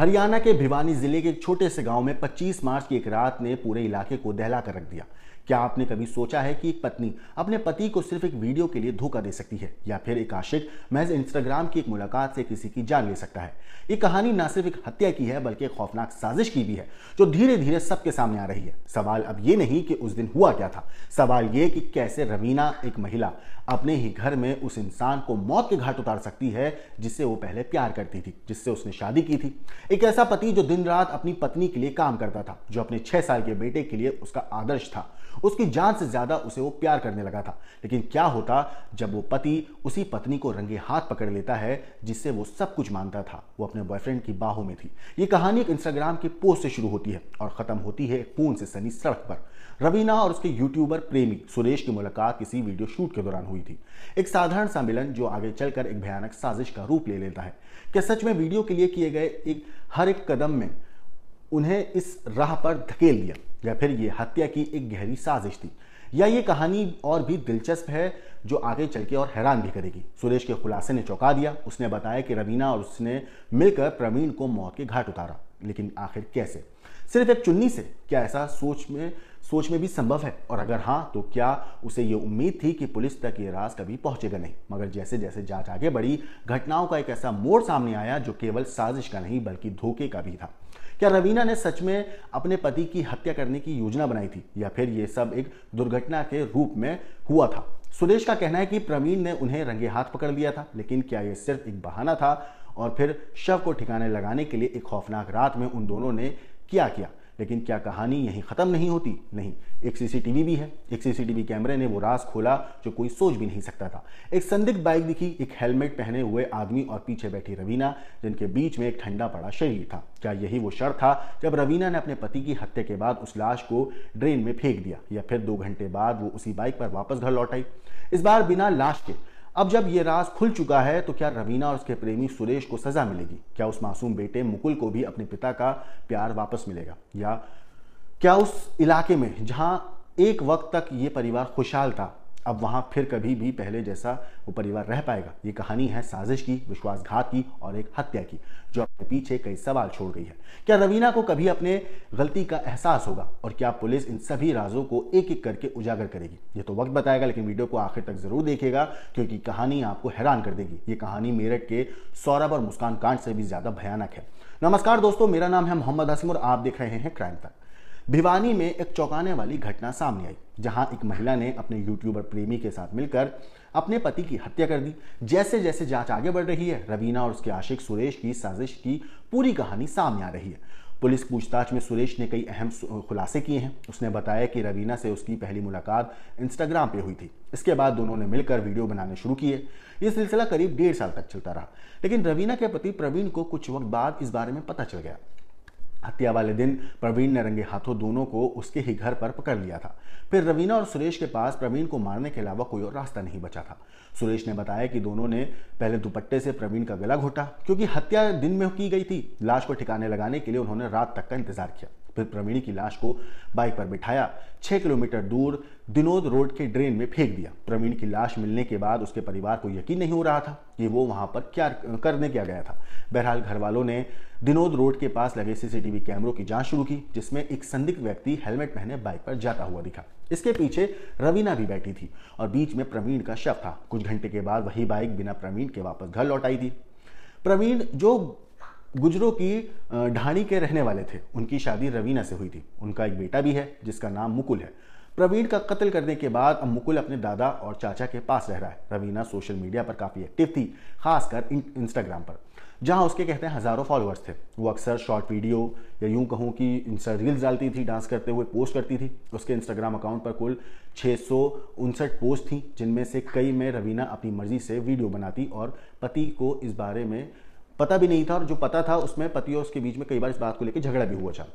हरियाणा के भिवानी जिले के एक छोटे से गांव में 25 मार्च की एक रात ने पूरे इलाके को दहला कर रख दिया। क्या आपने कभी सोचा है कि एक पत्नी अपने पति को सिर्फ एक वीडियो के लिए धोखा दे सकती है, या फिर एक आशिक महज इंस्टाग्राम की एक मुलाकात से किसी की जान ले सकता है। ये कहानी न सिर्फ एक हत्या की है बल्कि एक खौफनाक साजिश की भी है, जो धीरे धीरे सबके सामने आ रही है। सवाल अब ये नहीं कि उस दिन हुआ क्या था, सवाल ये कि कैसे रवीना, एक महिला, अपने ही घर में उस इंसान को मौत के घाट उतार सकती है जिससे वो पहले प्यार करती थी, जिससे उसने शादी की थी। एक ऐसा पति जो दिन रात अपनी पत्नी के लिए काम करता था, जो अपने 6 साल के बेटे के लिए उसका आदर्श था, उसकी जान से ज्यादा उसे वो प्यार करने लगा था। लेकिन क्या होता जब वो पति उसी पत्नी को रंगे हाथ पकड़ लेता है जिससे वो सब कुछ मानता था। वो अपने बॉयफ्रेंड की बाहों में थी। ये कहानी एक इंस्टाग्राम के पोस्ट से शुरू होती है और खत्म होती है एक खून से सनी सड़क पर। रवीना और उसके यूट्यूबर प्रेमी सुरेश की मुलाकात किसी वीडियो शूट के दौरान हुई थी। एक साधारण सा मिलन जो आगे चलकर एक भयानक साजिश का रूप ले लेता है। क्या सच में वीडियो के लिए किए गए हर एक कदम में उन्हें इस राह पर धकेल दिया, या फिर ये हत्या की एक गहरी साजिश थी? या ये कहानी और भी दिलचस्प है जो आगे चल के और हैरान भी करेगी। सुरेश के खुलासे ने चौंका दिया। उसने बताया कि रवीना और उसने मिलकर प्रवीण को मौत के घाट उतारा, लेकिन आखिर कैसे? सिर्फ एक चुन्नी से? क्या ऐसा सोच में भी संभव है? और अगर हाँ, तो क्या उसे ये उम्मीद थी कि पुलिस तक ये राज कभी पहुंचेगा नहीं? मगर जैसे जैसे जांच आगे बढ़ी, घटनाओं का एक ऐसा मोड़ सामने आया जो केवल साजिश का नहीं बल्कि धोखे का भी था। क्या रवीना ने सच में अपने पति की हत्या करने की योजना बनाई थी, या फिर यह सब एक दुर्घटना के रूप में हुआ था? सुरेश का कहना है कि प्रवीण ने उन्हें रंगे हाथ पकड़ लिया था, लेकिन क्या यह सिर्फ एक बहाना था और फिर शव को ठिकाने लगाने के लिए एक खौफनाक रात में उन दोनों ने क्या किया? लेकिन क्या कहानी यहीं खत्म नहीं होती? नहीं, एक सीसीटीवी भी है। एक सीसीटीवी कैमरे ने वो राज खोला जो कोई सोच भी नहीं सकता था। एक संदिग्ध बाइक दिखी, एक हेलमेट पहने हुए आदमी और पीछे बैठी रवीना, जिनके बीच में एक ठंडा पड़ा शरीर था। क्या यही वो क्षण था जब रवीना ने अपने पति की हत्या के बाद उस लाश को ड्रेन में फेंक दिया, या फिर 2 घंटे बाद वो उसी बाइक पर वापस घर लौट आई, इस बार बिना लाश के? अब जब ये राज खुल चुका है तो क्या रवीना और उसके प्रेमी सुरेश को सजा मिलेगी? क्या उस मासूम बेटे मुकुल को भी अपने पिता का प्यार वापस मिलेगा? या क्या उस इलाके में जहां एक वक्त तक ये परिवार खुशहाल था, अब वहां फिर कभी भी पहले जैसा वो परिवार रह पाएगा? ये कहानी है साजिश की, विश्वासघात की और एक हत्या की, जो अपने पीछे कई सवाल छोड़ गई है। क्या रवीना को कभी अपने गलती का एहसास होगा? और क्या पुलिस इन सभी राजों को एक एक करके उजागर करेगी? ये तो वक्त बताएगा, लेकिन वीडियो को आखिर तक जरूर देखिएगा, क्योंकि कहानी आपको हैरान कर देगी। ये कहानी मेरठ के सौरभ और मुस्कान कांड से भी ज्यादा भयानक है। नमस्कार दोस्तों, मेरा नाम है मोहम्मद हासिम और आप देख रहे हैं क्राइम तक। भिवानी में एक चौंकाने वाली घटना सामने आई, जहां एक महिला ने अपने यूट्यूबर प्रेमी के साथ मिलकर अपने पति की हत्या कर दी। जैसे जैसे जांच आगे बढ़ रही है, रवीना और उसके आशिक सुरेश की साजिश की पूरी कहानी सामने आ रही है। पुलिस पूछताछ में सुरेश ने कई अहम खुलासे किए हैं। उसने बताया कि रवीना से उसकी पहली मुलाकात इंस्टाग्राम पे हुई थी। इसके बाद दोनों ने मिलकर वीडियो बनाने शुरू किए। ये सिलसिला करीब 1.5 साल तक चलता रहा, लेकिन रवीना के पति प्रवीण को कुछ वक्त बाद इस बारे में पता चल गया। हत्या वाले दिन प्रवीण ने रंगे हाथों दोनों को उसके ही घर पर पकड़ लिया था। फिर रवीना और सुरेश के पास प्रवीण को मारने के अलावा कोई और रास्ता नहीं बचा था। सुरेश ने बताया कि दोनों ने पहले दुपट्टे से प्रवीण का गला घोटा, क्योंकि हत्या दिन में की गई थी। लाश को ठिकाने लगाने के लिए उन्होंने रात तक का इंतजार किया। फिर प्रवीण की लाश को बाइक पर बिठाया, 6 किलोमीटर दूर दिनोद रोड के ड्रेन में फेंक दिया। प्रवीण की लाश मिलने के बाद उसके परिवार को यकीन नहीं हो रहा था कि वो वहां पर क्या गया था। बहरहाल घर वालों ने दिनोद रोड के पास लगे सीसीटीवी कैमरों की जांच शुरू की, जिसमें एक संदिग्ध व्यक्ति हेलमेट पहने बाइक पर जाता हुआ दिखा। इसके पीछे रवीना भी बैठी थी और बीच में प्रवीण का शव था। कुछ घंटे के बाद वही बाइक बिना प्रवीण के वापस घर लौट आई थी। प्रवीण जो गुजरों की ढाणी के रहने वाले थे, उनकी शादी रवीना से हुई थी। उनका एक बेटा भी है जिसका नाम मुकुल है। प्रवीण का कत्ल करने के बाद अब मुकुल अपने दादा और चाचा के पास रह रहा है। रवीना सोशल मीडिया पर काफी एक्टिव थी, खासकर इंस्टाग्राम पर, जहां उसके कहते हैं हजारों फॉलोअर्स थे। वो अक्सर शॉर्ट वीडियो या यूं कहूं कि इंस्टा रील्स डालती थी, डांस करते हुए पोस्ट करती थी। उसके इंस्टाग्राम अकाउंट पर कुल 659 पोस्ट थी, जिनमें से कई में रवीना अपनी मर्जी से वीडियो बनाती और पति को इस बारे में पता भी नहीं था, और जो पता था उसमें पति और उसके बीच में कई बार इस बात को लेकर झगड़ा भी हुआ था।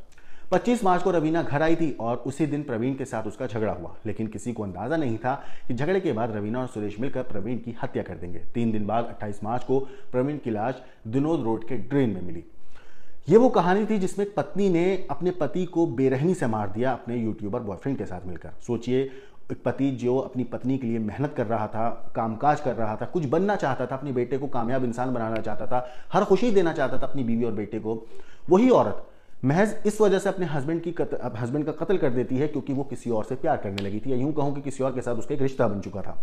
25 मार्च को रवीना घर आई थी और उसी दिन प्रवीण के साथ उसका झगड़ा हुआ, लेकिन किसी को अंदाजा नहीं था कि झगड़े के बाद रवीना और सुरेश मिलकर प्रवीण की हत्या कर देंगे। 3 दिन बाद 28 मार्च को प्रवीण की लाश दिनोद रोड के ड्रेन में मिली। ये वो कहानी थी जिसमें पत्नी ने अपने पति को बेरहमी से मार दिया अपने यूट्यूबर बॉयफ्रेंड के साथ मिलकर। सोचिए, एक पति जो अपनी पत्नी के लिए मेहनत कर रहा था, कामकाज कर रहा था, कुछ बनना चाहता था, अपने बेटे को कामयाब इंसान बनाना चाहता था, हर खुशी देना चाहता था अपनी बीवी और बेटे को, वही औरत महज इस वजह से अपने हस्बैंड का कत्ल कर देती है क्योंकि वो किसी और से प्यार करने लगी थी, या यूं कहूं कि किसी और के साथ उसका एक रिश्ता बन चुका था।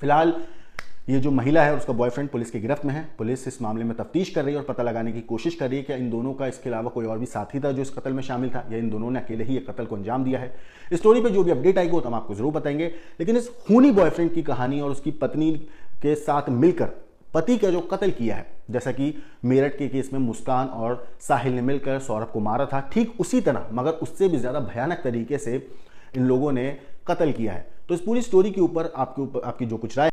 फिलहाल ये जो महिला है और उसका बॉयफ्रेंड पुलिस की गिरफ्त में है। पुलिस इस मामले में तफ्तीश कर रही है और पता लगाने की कोशिश कर रही है कि इन दोनों का इसके अलावा कोई और भी साथी था जो इस कत्ल में शामिल था, या इन दोनों ने अकेले ही एक कत्ल को अंजाम दिया है। इस स्टोरी पे जो भी अपडेट आएगी वो हम आपको जरूर बताएंगे, लेकिन इस खूनी बॉयफ्रेंड की कहानी और उसकी पत्नी के साथ मिलकर पति का जो कत्ल किया है, जैसा कि मेरठ के केस में मुस्कान और साहिल ने मिलकर सौरभ को मारा था, ठीक उसी तरह मगर उससे भी ज्यादा भयानक तरीके से इन लोगों ने कत्ल किया है। तो इस पूरी स्टोरी के ऊपर आपकी जो कुछ राय